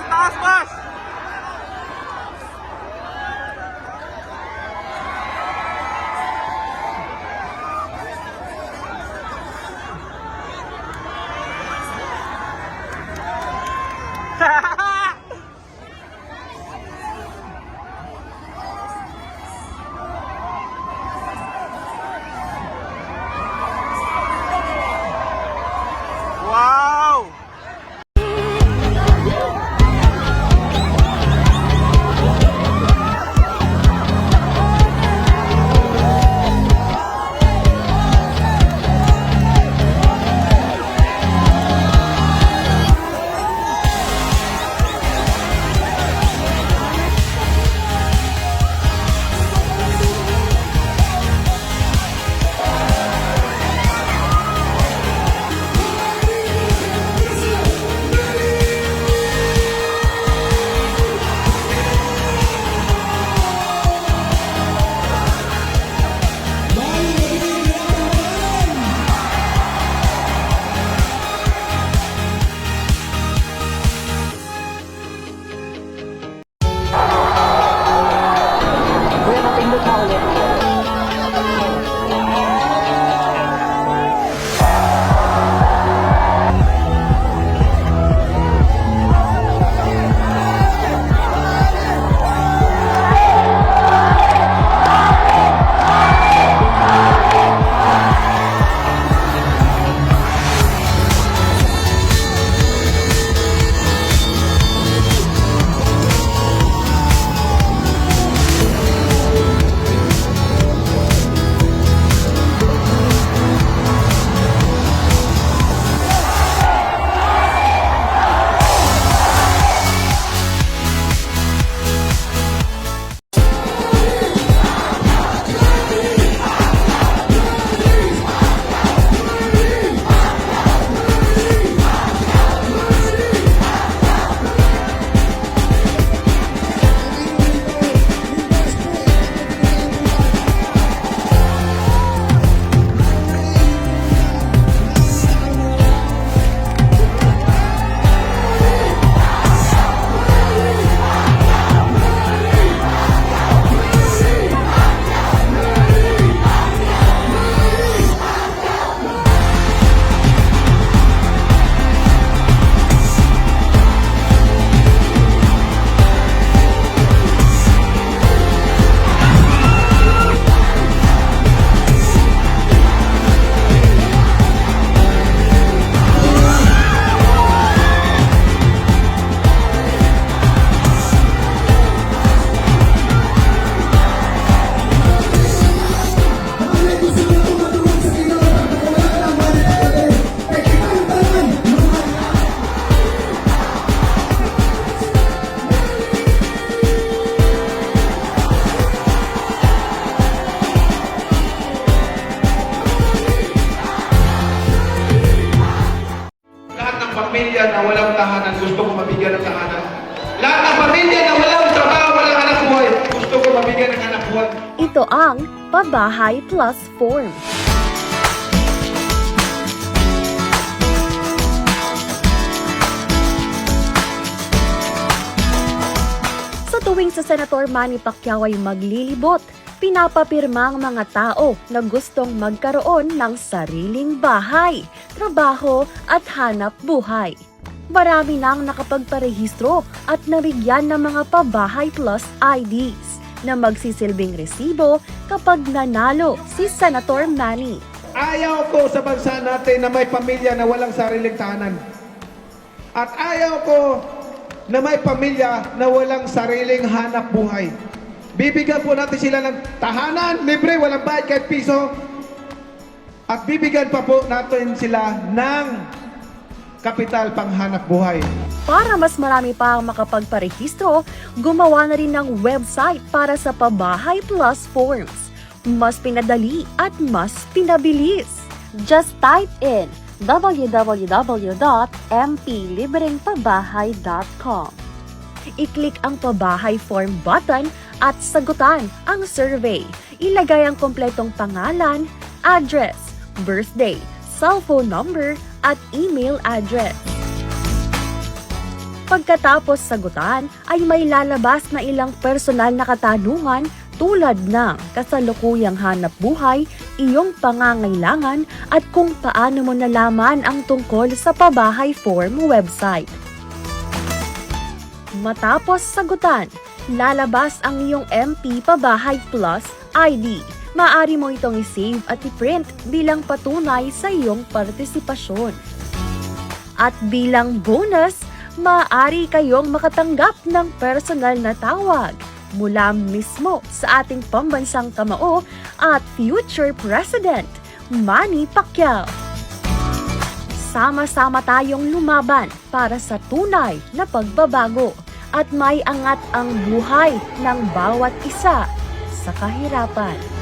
Taas, boss! Wow! Kuya, mapindot na ulit. Pamilya na walang tahanan, gusto ko mabigyan ng tahanan. Lahat ng pamilya na walang trabaho, walang anak buhay, gusto ko mabigyan ng anak buhay. Ito ang Pabahay Plus Form. Sa tuwing sa Senator Manny Pacquiao ay maglilibot, pinapapirma ang mga tao na gustong magkaroon ng sariling bahay, trabaho at hanap buhay. Marami nang nakapagparehistro at nabigyan ng mga Pabahay Plus IDs na magsisilbing resibo kapag nanalo si Senator Manny. Ayaw ko sa bansa natin na may pamilya na walang sariling tahanan. At ayaw ko na may pamilya na walang sariling hanap buhay. Bibigyan po natin sila ng tahanan, libre, walang bayad kahit piso. At bibigyan pa po natin sila ng kapital panghanap buhay. Para mas marami pa ang makapagparehistro, gumawa na rin ng website para sa Pabahay Plus Forms. Mas pinadali at mas pinabilis. Just type in www.mplibrengpabahay.com. I-click ang Pabahay Form button at sagutan ang survey. Ilagay ang kompletong pangalan, address, birthday, cellphone number at email address. Pagkatapos sagutan ay may lalabas na ilang personal na katanungan tulad ng kasalukuyang hanap buhay, iyong pangangailangan at kung paano mo nalaman ang tungkol sa pabahay form website. Matapos sagutan, lalabas ang iyong MP Pabahay Plus ID. Maaari mo itong i-save at i-print bilang patunay sa iyong partisipasyon. At bilang bonus, maaari kayong makatanggap ng personal na tawag mula mismo sa ating pambansang kamao at future President, Manny Pacquiao. Sama-sama tayong lumaban para sa tunay na pagbabago at may angat ang buhay ng bawat isa sa kahirapan.